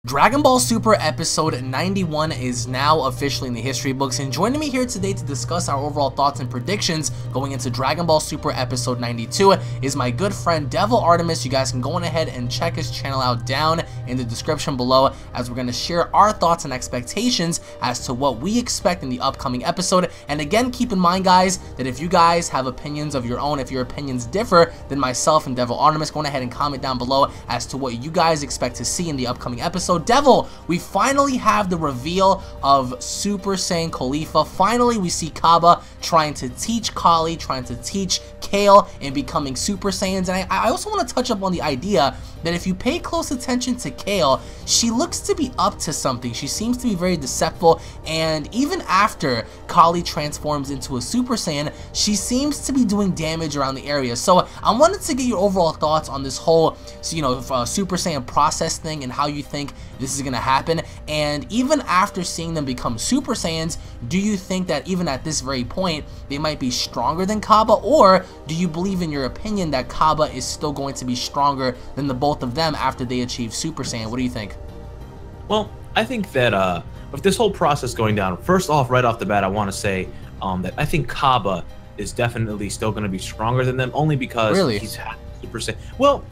Dragon Ball Super episode 91 is now officially in the history books, and joining me here today to discuss our overall thoughts and predictions going into Dragon Ball Super episode 92 is my good friend Devil Artemis. You guys can go on ahead and check his channel out down in the description below, as we're going to share our thoughts and expectations as to what we expect in the upcoming episode. And again, keep in mind guys, that if you guys have opinions of your own, if your opinions differ than myself and Devil Artemis, go on ahead and comment down below as to what you guys expect to see in the upcoming episode. Devil, we finally have the reveal of Super Saiyan Caulifla. Finally, we see Cabba trying to teach Kale, trying to teach Kale in becoming Super Saiyans. And I also want to touch up on the idea that if you pay close attention to Kale, she looks to be up to something. She seems to be very deceptive, and even after Kale transforms into a Super Saiyan, she seems to be doing damage around the area. So I wanted to get your overall thoughts on this whole, Super Saiyan process thing and how you think this is going to happen. And even after seeing them become Super Saiyans, do you think that even at this very point, they might be stronger than Cabba, or do you believe in your opinion that Cabba is still going to be stronger than the both of them after they achieve Super Saiyan? What do you think? Well, I think that with this whole process going down, first off, right off the bat, I want to say that I think Cabba is definitely still going to be stronger than them, only because he's had Super Saiyan. Well,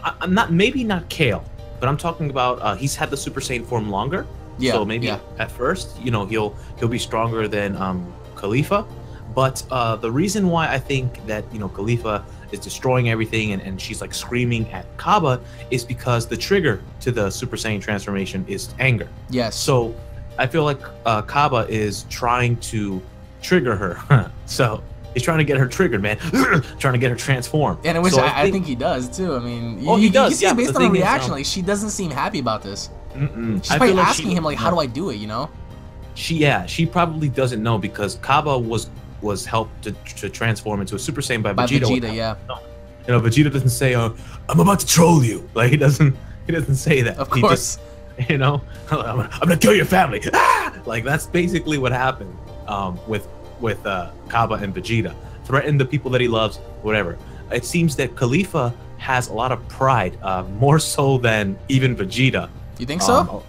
I'm not, maybe not Kale, but I'm talking about he's had the Super Saiyan form longer. Yeah. So maybe at first, he'll be stronger than Caulifla. But the reason why I think that Caulifla is destroying everything and she's like screaming at Cabba is because the trigger to the Super Saiyan transformation is anger. Yes. So I feel like Cabba is trying to trigger her. So he's trying to get her triggered, man. Trying to get her transformed. And which I think he does too. I mean, he does. You see, based on her reaction, like she doesn't seem happy about this. She's probably like asking him like, how do I do it? She probably doesn't know, because Cabba was helped to transform into a Super Saiyan by Vegeta. Yeah. Vegeta doesn't say, "I'm about to troll you." Like he doesn't say that. Of course. He just, I'm gonna kill your family. Like that's basically what happened with Cabba and Vegeta. Threaten the people that he loves, whatever. It seems that Caulifla has a lot of pride, more so than even Vegeta. You think so?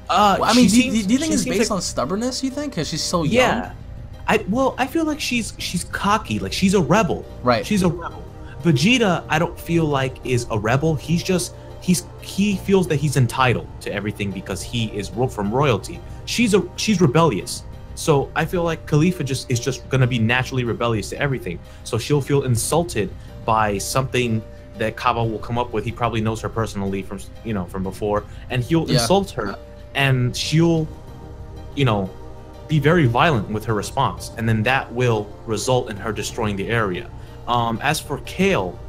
I mean, do you think it's based on stubbornness? You think, because she's so young? Yeah. I feel like she's cocky, like she's a rebel. Right. She's a rebel. Vegeta, I don't feel like is a rebel. He feels that he's entitled to everything because he is from royalty. She's rebellious. So I feel like Caulifla is just gonna be naturally rebellious to everything. So she'll feel insulted by something that Cabba will come up with. He probably knows her personally from before, and he'll insult her, and she'll be very violent with her response, and then that will result in her destroying the area. As for Kale,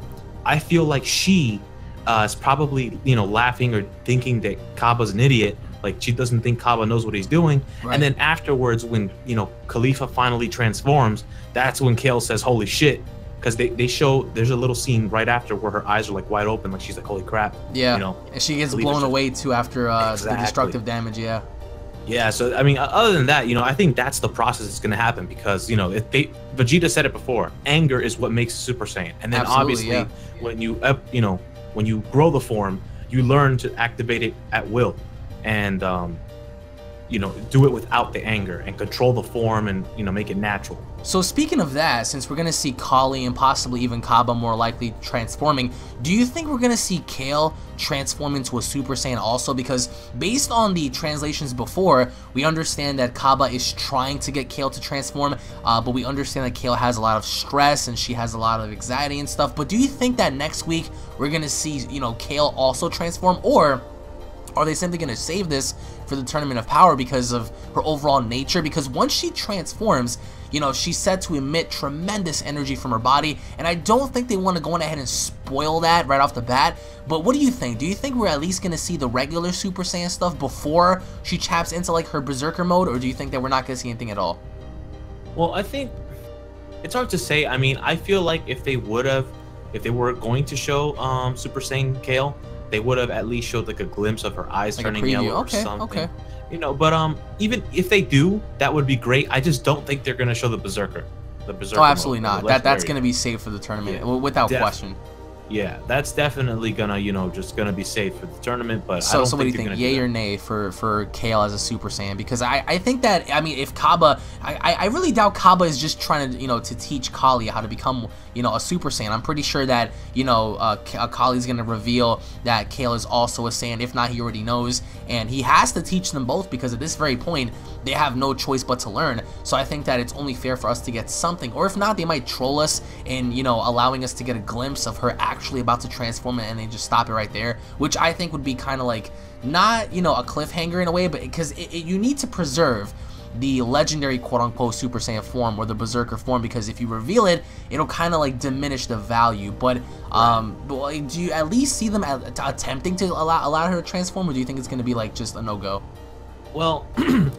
I feel like she is probably laughing or thinking that Cabba's an idiot. Like she doesn't think Cabba knows what he's doing. Right. And then afterwards, when Caulifla finally transforms, that's when Kale says, "Holy shit!" Because they show there's a little scene right after where her eyes are like wide open, like she's like, "Holy crap!" Yeah. And she gets blown away too after the destructive damage. Yeah. Yeah, so I mean, other than that, I think that's the process that's going to happen, because Vegeta said it before, anger is what makes Super Saiyan, and then obviously when you grow the form, you learn to activate it at will, and do it without the anger and control the form and make it natural. So speaking of that, since we're going to see Kale and possibly even Cabba more likely transforming, do you think we're going to see Kale transform into a Super Saiyan also? Because based on the translations before, we understand that Cabba is trying to get Kale to transform, but we understand that Kale has a lot of stress and she has a lot of anxiety and stuff. But do you think that next week we're going to see, Kale also transform, or are they simply going to save this for the Tournament of Power because of her overall nature? Because once she transforms, she's said to emit tremendous energy from her body, and I don't think they want to go on ahead and spoil that right off the bat. But what do you think? Do you think we're at least going to see the regular Super Saiyan stuff before she taps into like her Berserker mode, or do you think that we're not going to see anything at all? Well, I think it's hard to say. I mean, I feel like if they were going to show Super Saiyan Kale, they would have at least showed like a glimpse of her eyes like turning yellow or something. But even if they do, that would be great. I just don't think they're gonna show the Berserker. Oh, absolutely not. That's gonna be safe for the tournament, without question. Yeah, that's definitely gonna, you know, just gonna be safe for the tournament. But so, what do you think? Yay or nay for Kale as a Super Saiyan? Because I think that, I mean, if Cabba, I really doubt Cabba is just trying to, you know, to teach Kale how to become, you know, a Super Saiyan. I'm pretty sure that, you know, Kale's gonna reveal that Kale is also a Saiyan. If not, he already knows, and he has to teach them both because at this very point they have no choice but to learn. So I think that it's only fair for us to get something, or if not, they might troll us in, you know, allowing us to get a glimpse of her actually about to transform and they just stop it right there, which I think would be kind of like, not, you know, a cliffhanger in a way, but because you need to preserve the legendary quote-unquote Super Saiyan form or the Berserker form, because if you reveal it, it'll kind of like diminish the value. But do you at least see them attempting to allow her to transform, or do you think it's going to be like just a no-go? Well,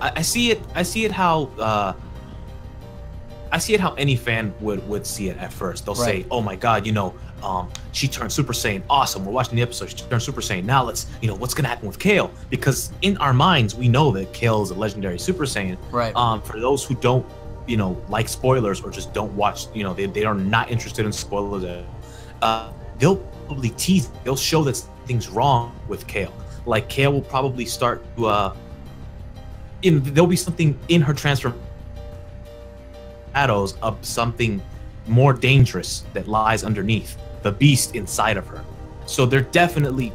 I see it how any fan would see it at first. They'll say, "Oh my God, you know, she turned Super Saiyan. Awesome. We're watching the episode. She turned Super Saiyan. Now let's, you know, what's gonna happen with Kale?" Because in our minds, we know that Kale is a legendary Super Saiyan. Right. For those who don't, you know, like spoilers or just don't watch, you know, they are not interested in spoilers. They'll probably tease. They'll show that things wrong with Kale. Like Kale will probably start to, there'll be something in her transformation shadows of something more dangerous that lies underneath the beast inside of her. So they're definitely,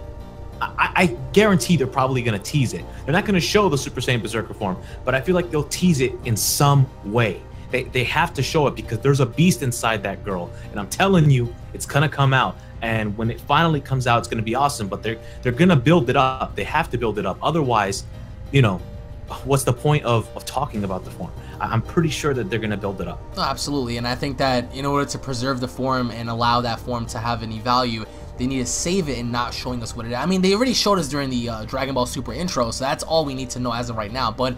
I guarantee they're probably going to tease it. They're not going to show the Super Saiyan Berserker form, but I feel like they'll tease it in some way. They have to show it because there's a beast inside that girl, and I'm telling you, it's going to come out. And when it finally comes out, it's going to be awesome. But they're going to build it up. They have to build it up. Otherwise, you know, what's the point of talking about the form? I'm pretty sure that they're going to build it up. Oh, absolutely. And I think that in order to preserve the form and allow that form to have any value, they need to save it and not showing us what it is. I mean, they already showed us during the Dragon Ball Super intro, so that's all we need to know as of right now. But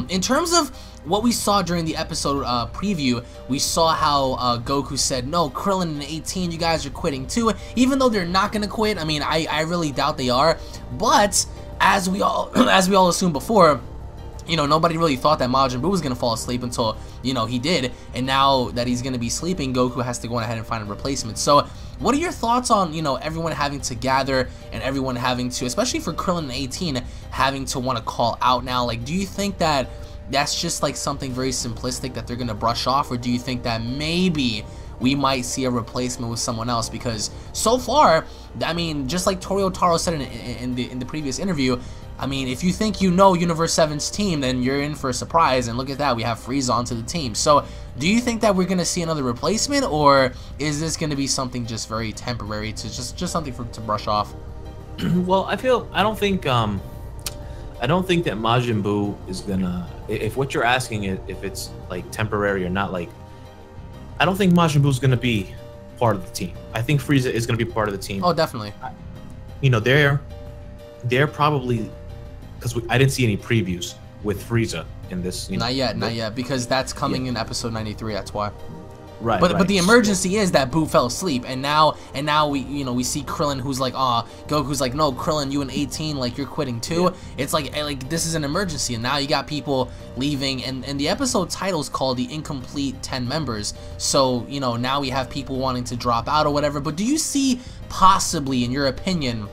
in terms of what we saw during the episode preview, we saw how Goku said, "No, Krillin and 18, you guys are quitting too." Even though they're not going to quit, I mean, I really doubt they are. But as we all assumed before, you know, nobody really thought that Majin Buu was going to fall asleep until, you know, he did. And now that he's going to be sleeping, Goku has to go ahead and find a replacement. So what are your thoughts on, you know, everyone having to gather and everyone having to, especially for Krillin and 18, having to want to call out now? Like, do you think that that's just like something very simplistic that they're going to brush off? Or do you think that maybe we might see a replacement with someone else? Because so far, I mean, just like Toru Taro said in the previous interview, I mean, if you think you know Universe 7's team, then you're in for a surprise. And look at that, we have Frieza onto the team. So, do you think that we're going to see another replacement, or is this going to be something just very temporary, to just something to brush off? Well, I don't think that Majin Buu is gonna. If what you're asking is if it's like temporary or not, like, I don't think Majin Buu is gonna be part of the team. I think Frieza is gonna be part of the team. Oh, definitely. You know, they're probably. Because I didn't see any previews with Frieza in this. You know, not yet, because that's coming in episode 93. That's why. Right. But the emergency is that Buu fell asleep, and now we see Krillin, who's like, Goku's like, "No, Krillin, you and 18, like, you're quitting too." Yeah. It's like this is an emergency, and now you got people leaving, and the episode title is called "The Incomplete 10 Members." So, you know, now we have people wanting to drop out or whatever. But do you see possibly, in your opinion,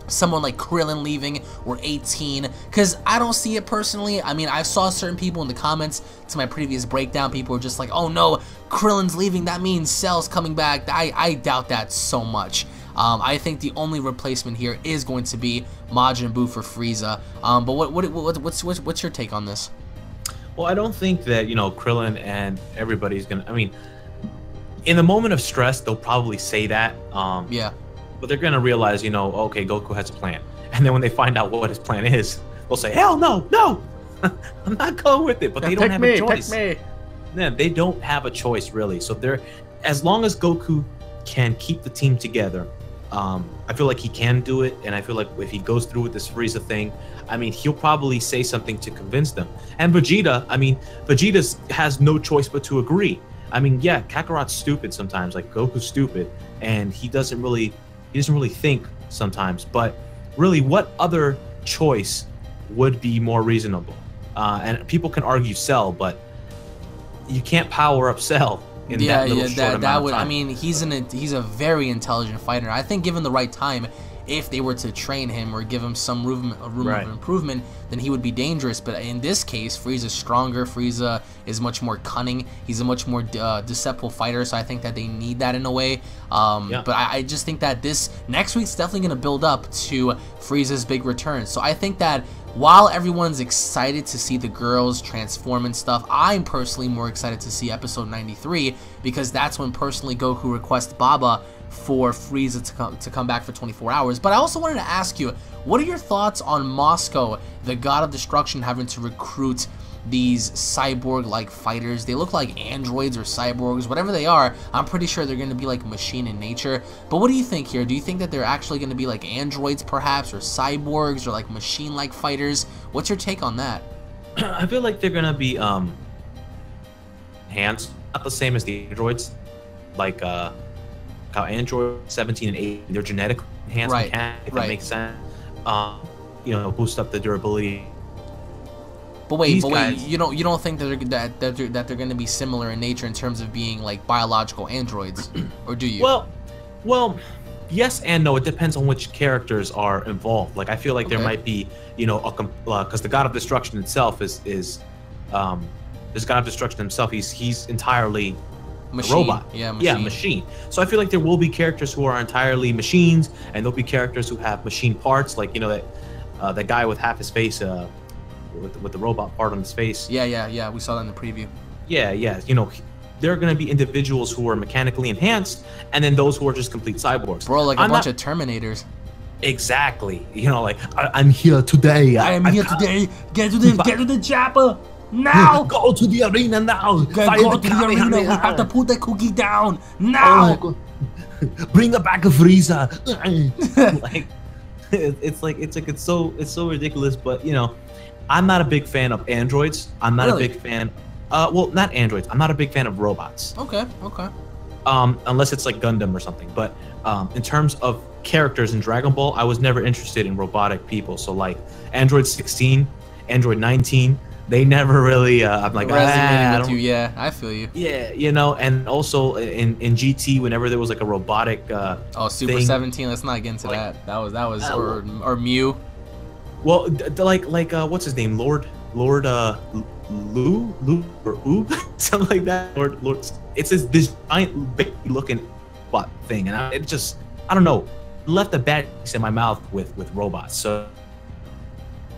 someone like Krillin leaving, or 18? Because I don't see it personally. I mean, I saw certain people in the comments to my previous breakdown, people were just like, "Oh no, Krillin's leaving, that means Cell's coming back." I doubt that so much. I think the only replacement here is going to be Majin Buu for Frieza. But what's your take on this? Well, I don't think that, you know, Krillin and everybody's gonna, I mean, in the moment of stress, they'll probably say that. Yeah. But they're going to realize, you know, okay, Goku has a plan. And then when they find out what his plan is, they'll say, "Hell no, no, I'm not going with it." But they don't have a choice. Yeah, they don't have a choice, really. So as long as Goku can keep the team together, I feel like he can do it. And I feel like if he goes through with this Frieza thing, I mean, he'll probably say something to convince them. And Vegeta, I mean, Vegeta has no choice but to agree. I mean, yeah, Kakarot's stupid sometimes, like Goku's stupid, and he doesn't really think sometimes, but really, what other choice would be more reasonable? And people can argue Cell, but you can't power up Cell in that little short amount of time. I mean, he's a very intelligent fighter. I think given the right time, if they were to train him or give him some room of improvement, then he would be dangerous. But in this case, Frieza's stronger. Frieza is much more cunning. He's a much more deceptive fighter, so I think that they need that in a way. But I just think that this next week's definitely going to build up to Frieza's big return. So I think that while everyone's excited to see the girls transform and stuff, I'm personally more excited to see episode 93, because that's when personally Goku requests Baba for Frieza to come back for 24 hours. But I also wanted to ask you, what are your thoughts on Moscow, the God of Destruction, having to recruit these cyborg-like fighters? They look like androids or cyborgs, whatever they are. I'm pretty sure they're going to be like machine in nature. But what do you think here? Do you think that they're actually going to be like androids perhaps, or cyborgs, or like machine-like fighters? What's your take on that? I feel like they're going to be hands, not the same as the androids, like how Android 17 and 8, they're genetic enhanced mechanic, if that makes sense. You know, boost up the durability. But wait, you don't think that they're going to be similar in nature in terms of being like biological androids, or do you? Well, yes and no. It depends on which characters are involved. Like I feel like there might be, you know, because the God of Destruction itself is this God of Destruction himself. He's entirely machine. A robot. Yeah, machine. So I feel like there will be characters who are entirely machines, and there'll be characters who have machine parts, like, you know, that guy with half his face, with the robot part on his face. Yeah. We saw that in the preview. Yeah. You know, there are going to be individuals who are mechanically enhanced, and then those who are just complete cyborgs. Bro, like a bunch of Terminators. Exactly. You know, like I'm here today. I'm here today. Get to the chopper. Now! Go to the arena now! Go to the arena! We have to put the cookie down! Now! Oh, bring it back, Frieza! Like, it's so ridiculous. But you know, I'm not a big fan of androids. I'm not a big fan. Well, not androids. I'm not a big fan of robots. Okay. Unless it's like Gundam or something. But in terms of characters in Dragon Ball, I was never interested in robotic people. So like Android 16, Android 19. They never really, I'm like, resonating with you. Yeah, I feel you. Yeah, you know, and also in GT, whenever there was like a robotic Super thing, 17. Let's not get into that. That was or Mew. Well, like what's his name? Lord Lou or Oob, something like that. Lord. It's this giant big looking bot thing, and I don't know, left a bad taste in my mouth with robots. So.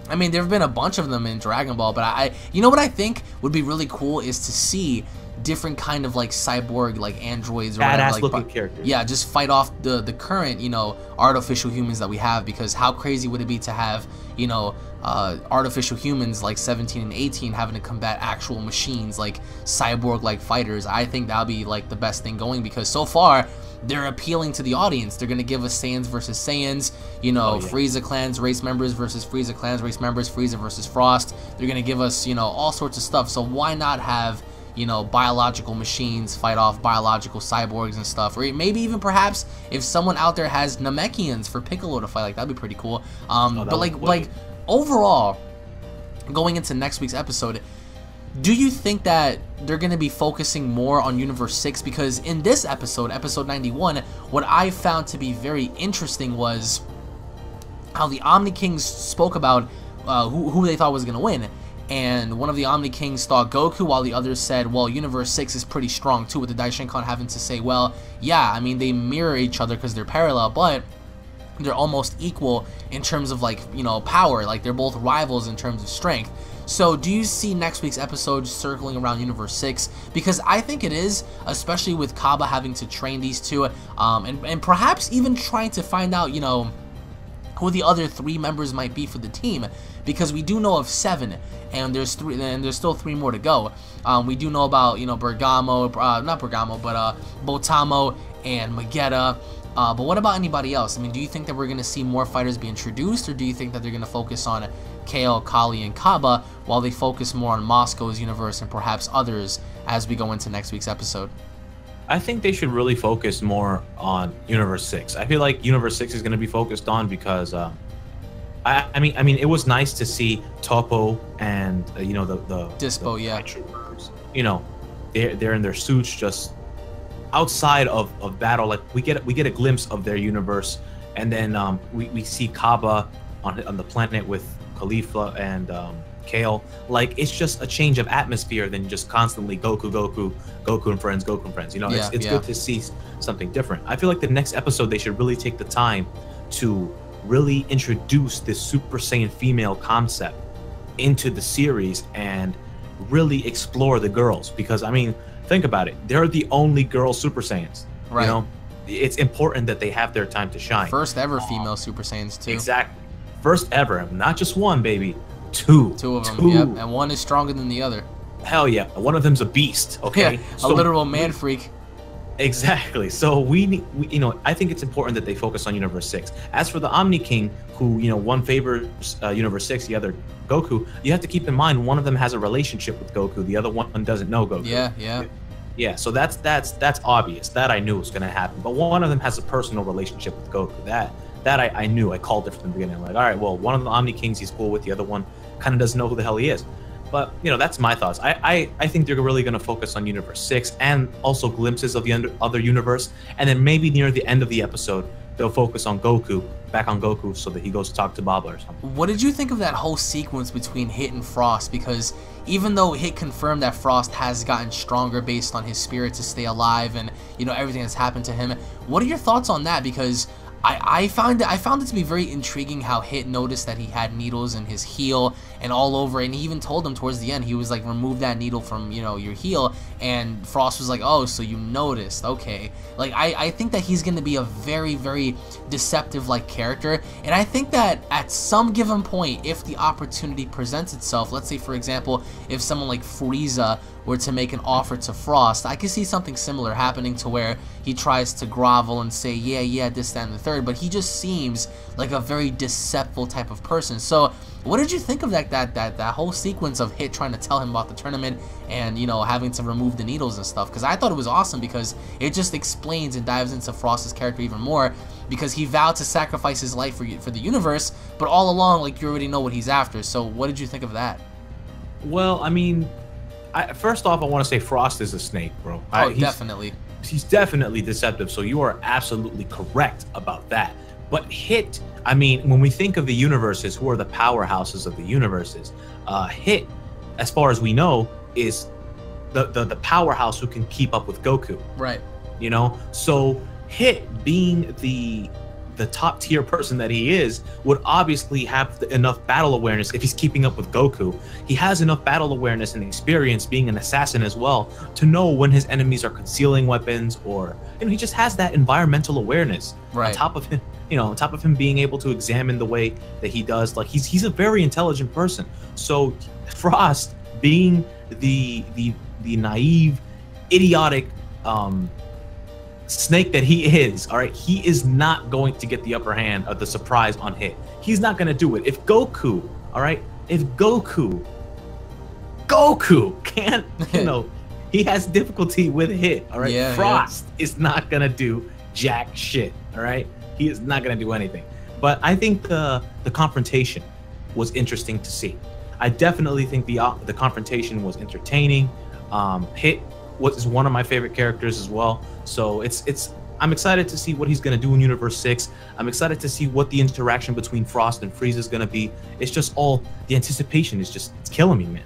I mean, there have been a bunch of them in Dragon Ball, but you know what I think would be really cool is to see different kind of like cyborg, like androids or badass whatever, looking characters. Yeah, just fight off the current, you know, artificial humans that we have. Because how crazy would it be to have, you know, artificial humans like 17 and 18 having to combat actual machines like cyborg like fighters? I think that'll be like the best thing going, because so far they're appealing to the audience. They're gonna give us Saiyans versus Saiyans, you know, Frieza clans race members versus Frieza clans race members, Frieza versus Frost. They're gonna give us, you know, all sorts of stuff. So why not have, you know, biological machines fight off biological cyborgs and stuff? Or maybe even perhaps if someone out there has Namekians for Piccolo to fight, like that'd be pretty cool. But like overall, going into next week's episode, do you think that they're going to be focusing more on Universe 6? Because in this episode, episode 91, what I found to be very interesting was how the Omni Kings spoke about who they thought was going to win. And one of the Omni Kings thought Goku, while the others said, well, Universe 6 is pretty strong too, with the Daishinkan having to say, well, yeah, I mean, they mirror each other because they're parallel, but they're almost equal in terms of, like, you know, power. Like, they're both rivals in terms of strength. So do you see next week's episode circling around Universe 6? Because I think it is, especially with Cabba having to train these two, and perhaps even trying to find out, you know, who the other 3 members might be for the team. Because we do know of 7, and there's still 3 more to go. We do know about, you know, not Bergamo, but Botamo and Magetta. But what about anybody else? I mean, do you think that we're going to see more fighters be introduced, or do you think that they're going to focus on Kale, Kali, and Cabba, while they focus more on Moscow's universe and perhaps others as we go into next week's episode? I think they should really focus more on Universe 6. I feel like Universe 6 is going to be focused on because, I mean, it was nice to see Topo and you know, the Dispo, troopers. You know, they're in their suits, just outside of battle, like we get a glimpse of their universe, and then we see Cabba on the planet with Caulifla and Kale. Like, it's just a change of atmosphere than just constantly Goku and friends, Goku and friends. You know, it's good to see something different. I feel like the next episode they should really take the time to really introduce this Super Saiyan female concept into the series and really explore the girls, because I mean, think about it, they're the only girl Super Saiyans. Right. You know, it's important that they have their time to shine. First ever female Super Saiyans too. Exactly. First ever, not just one, baby. Two of them. Yep. And one is stronger than the other. Hell yeah. One of them's a beast. Okay. Yeah, a literal man freak. Exactly. So we you know, I think it's important that they focus on Universe 6. As for the Omni King, who, you know, one favors Universe 6, the other Goku, you have to keep in mind one of them has a relationship with Goku, the other one doesn't know Goku. Yeah, so that's obvious. That I knew was going to happen. But one of them has a personal relationship with Goku. That I knew. I called it from the beginning. Like, all right, well, one of the Omni Kings he's cool with, the other one kind of doesn't know who the hell he is. But, you know, that's my thoughts. I think they're really going to focus on Universe 6 and also glimpses of the other universe. And then maybe near the end of the episode, they'll focus on Goku, back on Goku, so that he goes to talk to Baba or something. What did you think of that whole sequence between Hit and Frost? Because even though Hit confirmed that Frost has gotten stronger based on his spirit to stay alive and, you know, everything that's happened to him, what are your thoughts on that? Because I found it to be very intriguing how Hit noticed that he had needles in his heel and all over, and he even told him towards the end, he was like, remove that needle from, you know, your heel, and Frost was like, oh, so you noticed, okay. Like, I think that he's going to be a very, very deceptive like character, and I think that at some given point, if the opportunity presents itself, let's say for example, if someone like Frieza were to make an offer to Frost, I could see something similar happening, to where he tries to grovel and say, yeah, this, that, and the third, but he just seems like a very deceptive type of person. So what did you think of that whole sequence of Hit trying to tell him about the tournament and, you know, having to remove the needles and stuff? Because I thought it was awesome, because it just explains and dives into Frost's character even more, because he vowed to sacrifice his life for the universe, but all along, like, you already know what he's after. So what did you think of that? Well, I mean, first off, I want to say Frost is a snake, bro. Oh, definitely. He's definitely deceptive, so you are absolutely correct about that. But Hit, I mean, when we think of the universes, who are the powerhouses of the universes, Hit, as far as we know, is the powerhouse who can keep up with Goku. Right. You know? So Hit, being the top tier person that he is, would obviously have enough battle awareness. If he's keeping up with Goku, he has enough battle awareness and experience being an assassin as well to know when his enemies are concealing weapons, or, you know, he just has that environmental awareness. Right. On top of him, you know, on top of him being able to examine the way that he does, like, he's a very intelligent person. So Frost, being the naive, idiotic snake that he is, all right, he is not going to get the upper hand of the surprise on Hit. He's not going to do it. If Goku, all right, if Goku can't, you know, he has difficulty with Hit, all right, yeah, Frost is not going to do jack shit, all right? He is not going to do anything. But I think the confrontation was interesting to see. I definitely think the confrontation was entertaining. Hit is one of my favorite characters as well. So I'm excited to see what he's going to do in Universe 6. I'm excited to see what the interaction between Frost and Frieza is going to be. It's just all, the anticipation is just, it's killing me, man.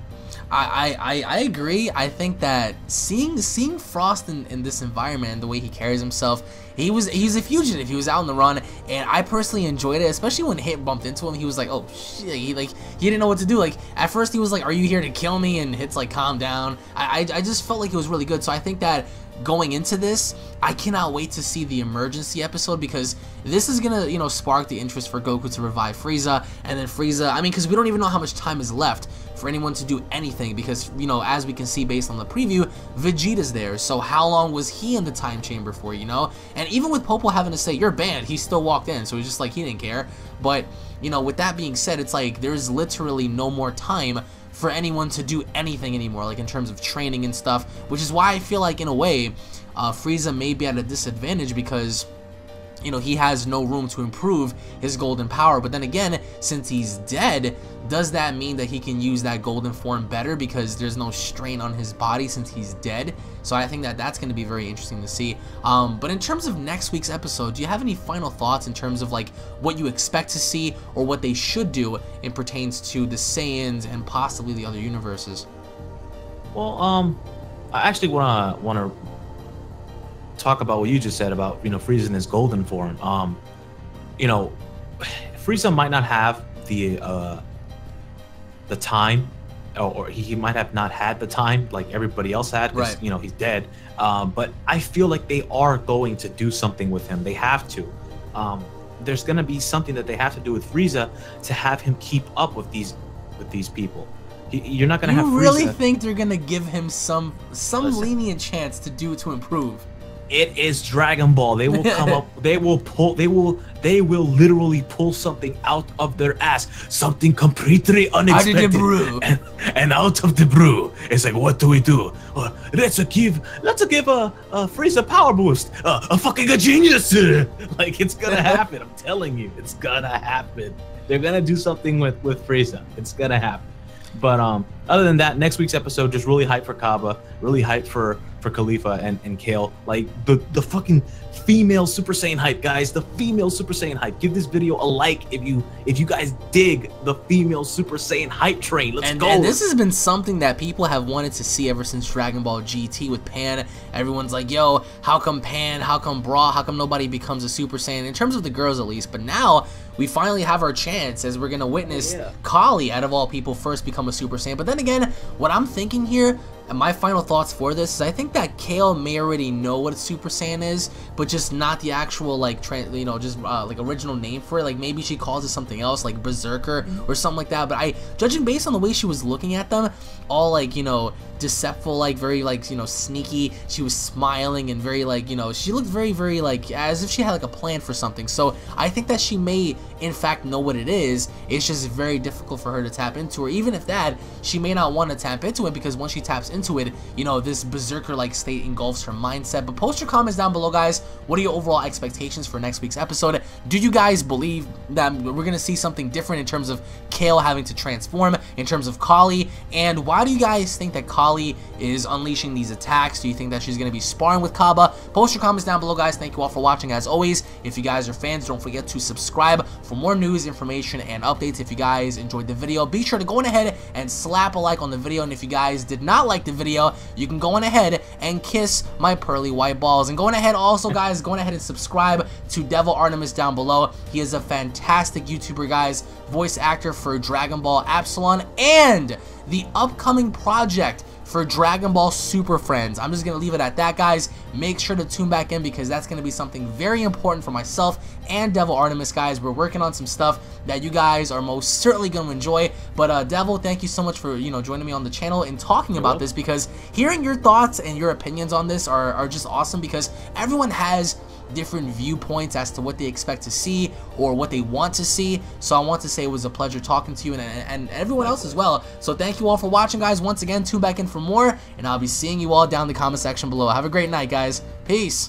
I agree. I think that seeing Frost in this environment and the way he carries himself, he's a fugitive. He was out on the run, and I personally enjoyed it, especially when Hit bumped into him. He was like, oh shit, he didn't know what to do. Like, at first he was like, are you here to kill me? And Hit's like, calm down. I just felt like it was really good. So I think that going into this, I cannot wait to see the emergency episode, because this is gonna, you know, spark the interest for Goku to revive Frieza, and then Frieza, I mean, because we don't even know how much time is left for anyone to do anything, because, you know, as we can see based on the preview, Vegeta's there, so how long was he in the time chamber for, you know? And even with Popo having to say, you're banned, he still walked in, so it's just like he didn't care. But, you know, with that being said, it's like there's literally no more time for anyone to do anything anymore, like in terms of training and stuff, which is why I feel like, in a way, Frieza may be at a disadvantage, because you know, he has no room to improve his golden power. But then again, since he's dead, does that mean that he can use that golden form better because there's no strain on his body since he's dead? So I think that that's going to be very interesting to see. But in terms of next week's episode, do you have any final thoughts in terms of like what you expect to see or what they should do in pertains to the Saiyans and possibly the other universes? Well, I actually want to talk about what you just said about, you know, Frieza in his golden form. You know, Frieza might not have the time, or he might have not had the time like everybody else had, because you know, he's dead. But I feel like they are going to do something with him. They have to. There's going to be something that they have to do with Frieza to have him keep up with these people. You're not going to have Frieza. You really think they're going to give him some lenient chance to improve? It is Dragon Ball. They will come up. They will literally pull something out of their ass. Something completely unexpected. Out of the brew. And out of the brew. It's like, what do we do? Let's give a Frieza power boost. A fucking genius. Like, it's gonna happen. I'm telling you, it's gonna happen. They're gonna do something with Frieza. It's gonna happen. But other than that, next week's episode, just really hyped for Cabba, really hyped for Caulifla and Kale. Like the fucking female Super Saiyan hype, guys. The female Super Saiyan hype. Give this video a like if you guys dig the female Super Saiyan hype train. Let's go. And this has been something that people have wanted to see ever since Dragon Ball GT with Pan. Everyone's like, yo, how come Pan? How come Bra? How come nobody becomes a Super Saiyan? In terms of the girls, at least. But now we finally have our chance, as we're gonna witness Kale, out of all people, first become a Super Saiyan. But then again, what I'm thinking here, and my final thoughts for this, is I think that Kale may already know what a Super Saiyan is, but just not the actual, like, like original name for it. Like, maybe she calls it something else, like Berserker or something like that. But judging based on the way she was looking at them, all like, you know, deceitful, like very like, you know, sneaky. She was smiling and very like, you know, she looked very, very like as if she had like a plan for something. So I think that she may in fact know what it is. It's just very difficult for her to tap into, or even if that, she may not want to tap into it, because once she taps into it, you know, this berserker like state engulfs her mindset. But post your comments down below, guys. What are your overall expectations for next week's episode? Do you guys believe that we're gonna see something different in terms of Kale having to transform, in terms of Kale? And why do you guys think that Kale is unleashing these attacks? Do you think that she's going to be sparring with Cabba? Post your comments down below, guys. Thank you all for watching. As always, if you guys are fans, don't forget to subscribe for more news, information, and updates. If you guys enjoyed the video, be sure to go on ahead and slap a like on the video. And if you guys did not like the video, you can go on ahead and kiss my pearly white balls. And go on ahead also, guys, go on ahead and subscribe to Devil Artemis down below. He is a fantastic YouTuber, guys. Voice actor for Dragon Ball Epsilon and the upcoming project for Dragon Ball Super Friends. I'm just going to leave it at that, guys. Make sure to tune back in, because that's going to be something very important for myself and Devil Artemis, guys. We're working on some stuff that you guys are most certainly going to enjoy. But Devil, thank you so much for, you know, joining me on the channel and talking about this, because hearing your thoughts and your opinions on this are just awesome, because everyone has different viewpoints as to what they expect to see or what they want to see. So I want to say it was a pleasure talking to you and everyone else as well. So thank you all for watching, guys. Once again, tune back in for more, and I'll be seeing you all down in the comment section below. Have a great night, guys. Peace.